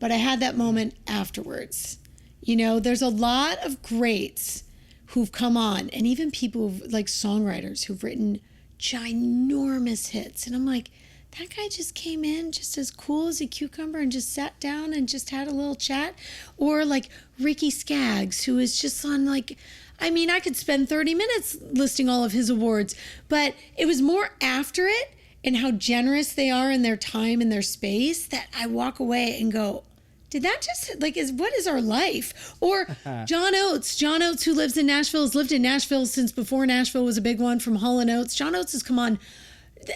but I had that moment afterwards. You know, there's a lot of greats who've come on, and even people like songwriters who've written ginormous hits. And I'm like, that guy just came in just as cool as a cucumber and just sat down and just had a little chat. Or like Ricky Skaggs, who is just on like, I mean, I could spend 30 minutes listing all of his awards, but it was more after it and how generous they are in their time and their space that I walk away and go, did that just what is our life? Or John Oates, who lives in Nashville, has lived in Nashville since before Nashville was a big one, from Hall & Oates. John Oates has come on.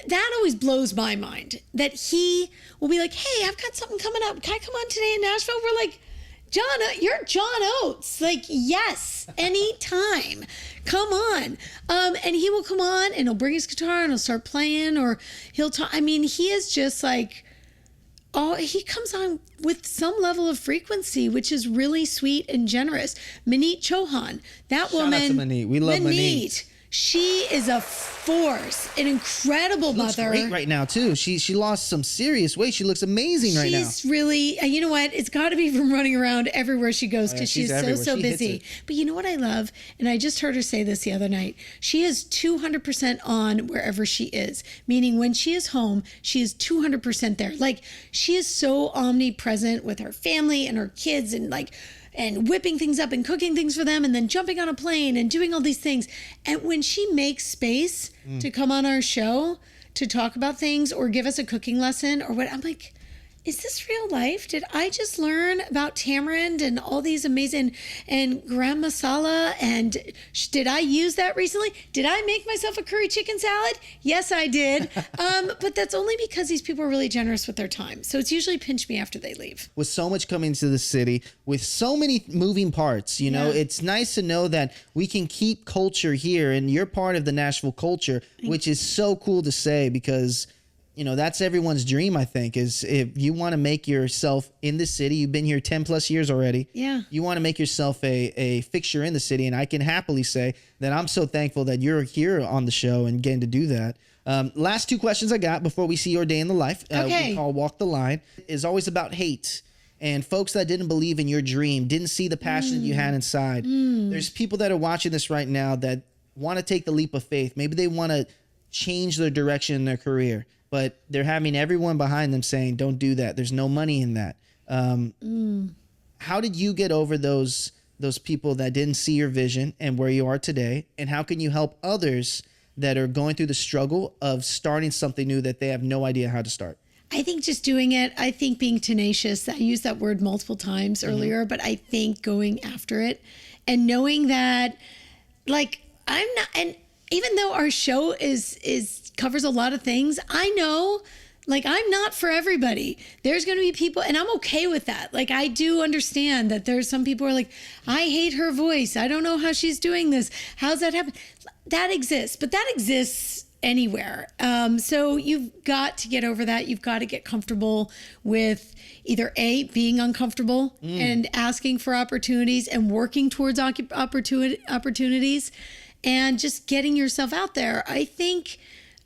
That always blows my mind, that he will be like, hey, I've got something coming up. Can I come on Today in Nashville? We're like, you're John Oates. Like, yes, anytime. Come on. And he will come on and he'll bring his guitar and he'll start playing, or he'll talk. I mean, he is just like, he comes on with some level of frequency, which is really sweet and generous. Maneet Chauhan, that woman. Shout out to Maneet. We love Maneet. She is a force, an incredible mother. Looks great right now too. She lost some serious weight. She looks amazing right now. She's really, you know what? It's got to be from running around everywhere she goes, because she's so busy. But you know what I love? And I just heard her say this the other night. She is 200% on wherever she is. Meaning when she is home, she is 200% there. Like, she is so omnipresent with her family and her kids, and whipping things up and cooking things for them, and then jumping on a plane and doing all these things. And when she makes space to come on our show to talk about things or give us a cooking lesson or what, I'm like, is this real life? Did I just learn about tamarind and all these amazing, and garam masala? And did I use that recently? Did I make myself a curry chicken salad? Yes, I did. But that's only because these people are really generous with their time. So it's usually pinch me after they leave. With so much coming to the city, with so many moving parts, you know, it's nice to know that we can keep culture here, and you're part of the Nashville culture, which is so cool to say, because you know, that's everyone's dream, I think, is if you want to make yourself in the city, you've been here 10 plus years already. Yeah. You want to make yourself a fixture in the city. And I can happily say that I'm so thankful that you're here on the show and getting to do that. Last two questions I got before we see your day in the life. We call Walk the Line, is always about hate. And folks that didn't believe in your dream, didn't see the passion that you had inside. There's people that are watching this right now that want to take the leap of faith. Maybe they want to change their direction in their career, but they're having everyone behind them saying, don't do that. There's no money in that. How did you get over those people that didn't see your vision and where you are today? And how can you help others that are going through the struggle of starting something new that they have no idea how to start? I think just doing it, I think being tenacious, I used that word multiple times earlier, but I think going after it and knowing that, like, I'm not, and even though our show is covers a lot of things, I know, like, I'm not for everybody. There's going to be people, and I'm okay with that. Like, I do understand that there's some people who are like, I hate her voice. I don't know how she's doing this. How's that happen? That exists, but that exists anywhere. So you've got to get over that. You've got to get comfortable with either being uncomfortable and asking for opportunities and working towards opportunities and just getting yourself out there. I think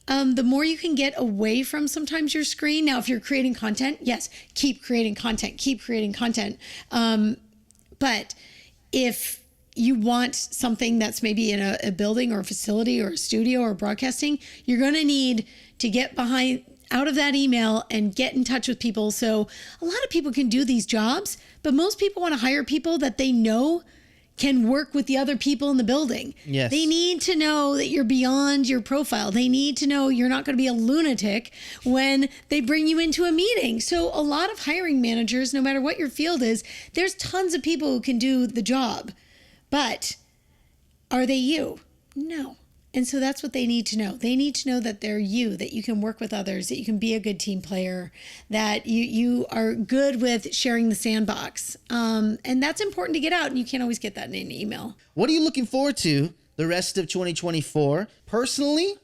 the more you can get away from sometimes your screen. Now, if you're creating content, yes, keep creating content. But if you want something that's maybe in a building or a facility or a studio or broadcasting, you're going to need to get out of that email and get in touch with people. So a lot of people can do these jobs, but most people want to hire people that they know can work with the other people in the building. Yes. They need to know that you're beyond your profile. They need to know you're not going to be a lunatic when they bring you into a meeting. So a lot of hiring managers, no matter what your field is, there's tons of people who can do the job. But are they you? No. And so that's what they need to know. They need to know that they're you, that you can work with others, that you can be a good team player, that you are good with sharing the sandbox. And that's important to get out, and you can't always get that in an email. What are you looking forward to the rest of 2024, personally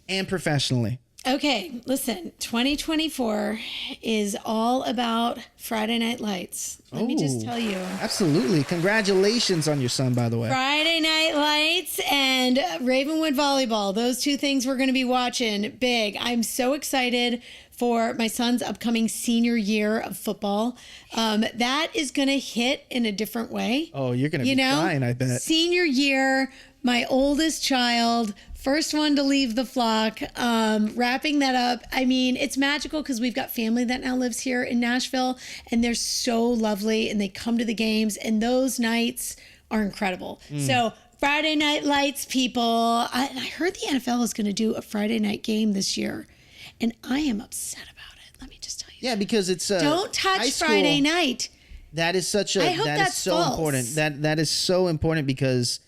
and professionally? Okay, listen, 2024 is all about Friday Night Lights. Let me just tell you. Absolutely. Congratulations on your son, by the way. Friday Night Lights and Ravenwood Volleyball. Those two things we're going to be watching big. I'm so excited for my son's upcoming senior year of football. That is going to hit in a different way. Oh, you're going to be crying, I bet. Senior year, my oldest child, first one to leave the flock, wrapping that up. I mean, it's magical because we've got family that now lives here in Nashville, and they're so lovely, and they come to the games, and those nights are incredible. So Friday Night Lights, people. I heard the NFL is going to do a Friday night game this year, and I am upset about it. Let me just tell you. Yeah, because it's don't touch Friday night. That is such a I hope that's so false. important. That is so important because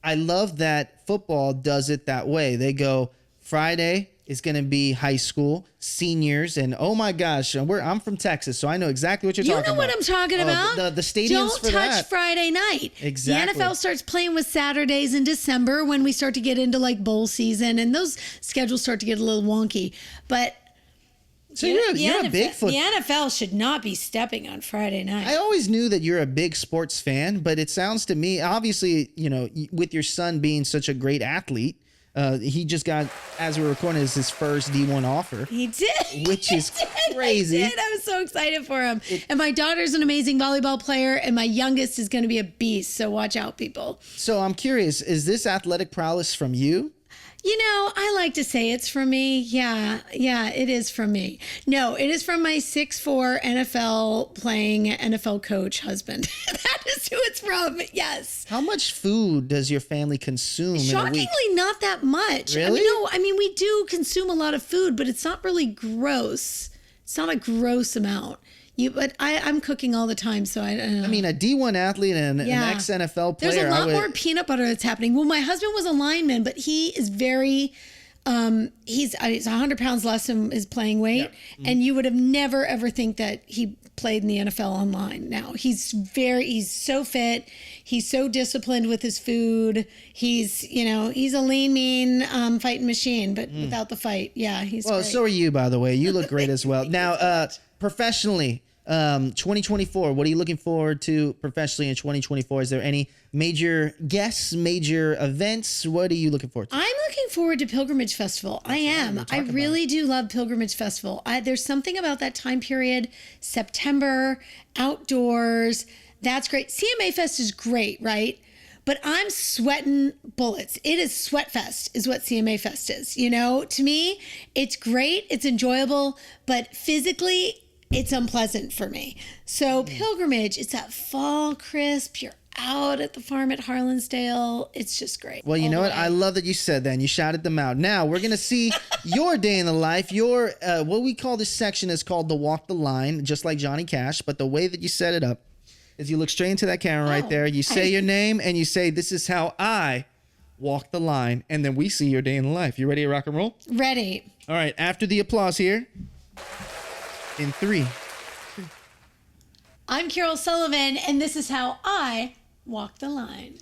I love that football does it that way. They go Friday is going to be high school seniors, and oh my gosh, I'm from Texas, so I know exactly what you're talking about. You know what I'm talking about? The stadiums Don't for that. Don't touch Friday night. Exactly. The NFL starts playing with Saturdays in December when we start to get into like bowl season, and those schedules start to get a little wonky. But so you're a Bigfoot. The NFL should not be stepping on Friday night. I always knew that you're a big sports fan, but it sounds to me, obviously, with your son being such a great athlete, he just got, as we're recording, his first D1 offer. He did. Which is crazy. He did. I was so excited for him. And my daughter's an amazing volleyball player, and my youngest is going to be a beast. So watch out, people. So I'm curious, is this athletic prowess from you? I like to say it's from me. Yeah, it is from me. No, it is from my 6'4" NFL playing NFL coach husband. That is who it's from. Yes. How much food does your family consume in a week? Shockingly, not that much. Really? I mean, we do consume a lot of food, but it's not really gross. It's not a gross amount. But I'm cooking all the time, so I don't know. I mean, a D1 athlete and an ex-NFL player. There's a lot more peanut butter that's happening. Well, my husband was a lineman, but he is very, he's 100 pounds less than his playing weight. Yeah. And you would have never, ever think that he played in the NFL online now. He's so fit. He's so disciplined with his food. He's a lean, mean fighting machine, but without the fight. Yeah, he's great. So are you, by the way. You look great as well. Now, professionally, 2024, what are you looking forward to professionally in 2024? Is there any major guests, major events? What are you looking forward to? I'm looking forward to Pilgrimage Festival. I am. I really do love Pilgrimage Festival. There's something about that time period, September, outdoors. That's great. CMA Fest is great, right? But I'm sweating bullets. It is Sweat Fest is what CMA Fest is. To me, it's great. It's enjoyable, but physically, it's unpleasant for me. So Pilgrimage, it's that fall crisp. You're out at the farm at Harlansdale. It's just great. Well, you know what? I love that you said that and you shouted them out. Now we're gonna see your day in the life. Your what we call this section is called the Walk the Line, just like Johnny Cash. But the way that you set it up is you look straight into that camera right there. You say your name and you say, "This is how I walk the line," and then we see your day in the life. You ready to rock and roll? Ready. All right. After the applause here, in 3. I'm Carole Sullivan, and this is how I walk the line.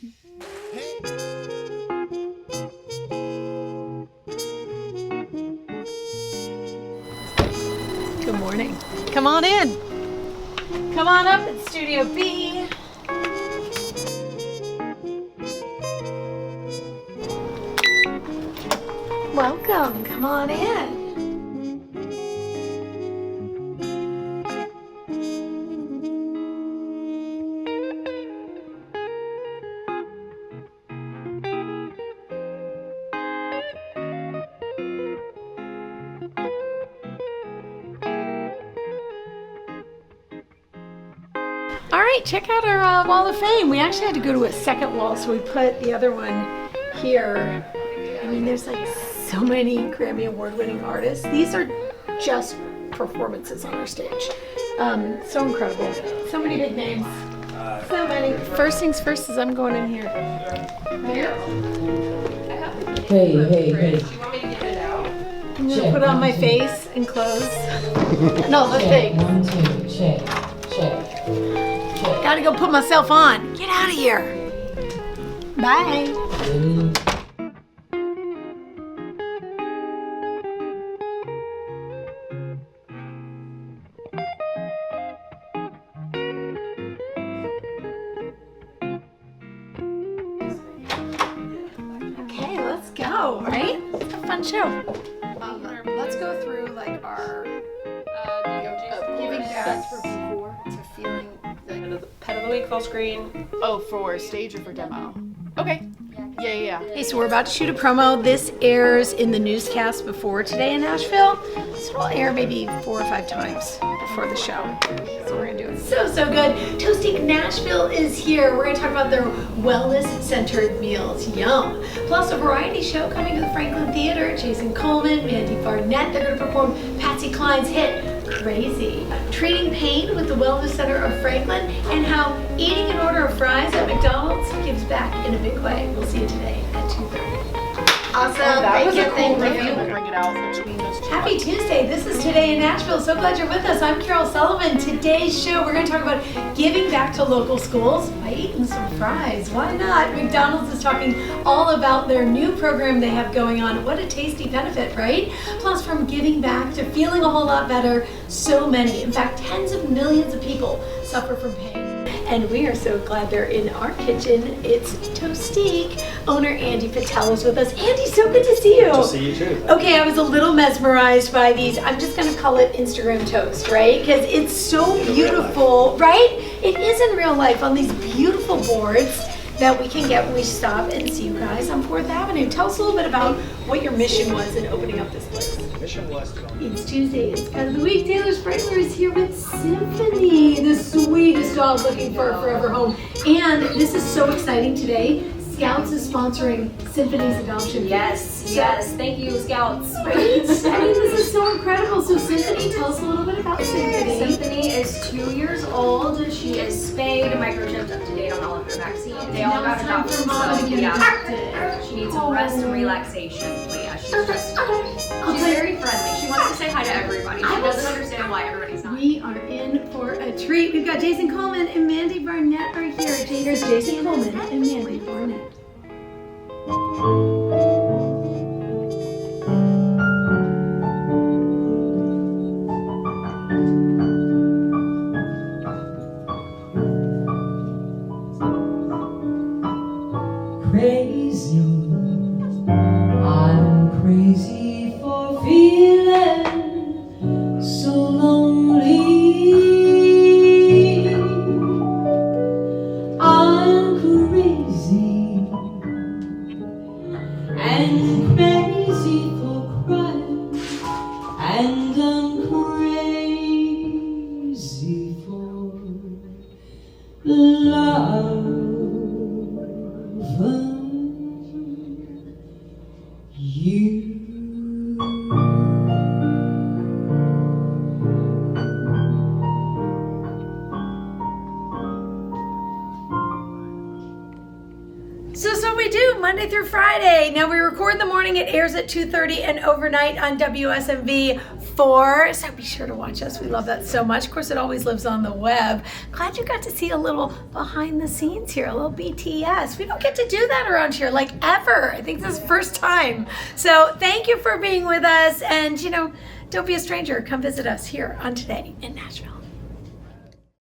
Good morning. Come on in. Come on up at Studio B. Welcome. Come on in. All right, check out our wall of fame. We actually had to go to a second wall, so we put the other one here. I mean, there's like so many Grammy Award-winning artists. These are just performances on our stage. So incredible. So many big names. So many. First things first is I'm going in here. Hey. I'm gonna put on my face and clothes. No, the thing. 1, 2, check. Gotta go put myself on. Get out of here. Bye. Okay, let's go, right? It's a fun show. Let's go through like our giving back to feeling The Pet of the Week full screen. Oh, for stage or for demo? Okay. Yeah. Okay, so we're about to shoot a promo. This airs in the newscast before Today in Nashville. So it'll air maybe 4 or 5 times before the show. So we're gonna do it so good. Toasting Nashville is here. We're gonna talk about their wellness-centered meals. Yum. Plus a variety show coming to the Franklin Theater. Jason Coleman, Mandy Barnett. They're gonna perform Patsy Cline's hit Crazy. Treating pain with the Wellness Center of Franklin, and how eating an order of fries at McDonald's gives back in a big way. We'll see you today at 2:30. Awesome. Thank you. We'll bring it out between those two. Happy Tuesday. This is Today in Nashville. So glad you're with us. I'm Carole Sullivan. Today's show, we're going to talk about giving back to local schools by eating some fries. Why not? McDonald's is talking all about their new program they have going on. What a tasty benefit, right? Plus, from giving back to feeling a whole lot better, so many, in fact, tens of millions of people suffer from pain. And we are so glad they're in our kitchen. It's Toastique. Owner Andy Patel is with us. Andy, so good to see you. Good to see you too. Okay, I was a little mesmerized by these. I'm just gonna call it Instagram toast, right? Because it's so beautiful, right? It is in real life on these beautiful boards that we can get when we stop and see you guys on 4th Avenue. Tell us a little bit about what your mission was in opening up this place. Mission was to It's Tuesday, it's Pet of the Week. Taylor Sprangler is here with Symphony, the sweetest dog looking for a forever home. And this is so exciting today. Scouts is sponsoring Symphony's adoption. Yes. Thank you, Scouts. Right? I mean, this is so incredible. So Symphony, tell us a little bit about Symphony. Symphony is 2 years old. She is spayed, microchipped, up to date on all of her vaccines. They all got time adopted, for mom to so get yeah. adopted. She needs some rest and relaxation. But yeah, she's very friendly. She wants to say hi to everybody. She doesn't understand why everybody's not. We are in for a treat. We've got Jason Coleman and Mandy Barnett right here. Here's Jason Coleman and Mandy Barnett. Crazy, I'm crazy for feeling so lonely. I'm crazy what we do Monday through Friday. Now we record in the morning, it airs at 2:30 and overnight on WSMV4. So be sure to watch us. We love that so much. Of course, it always lives on the web. Glad you got to see a little behind the scenes here, a little BTS. We don't get to do that around here like ever. I think this is the first time. So thank you for being with us, and don't be a stranger. Come visit us here on Today in Nashville.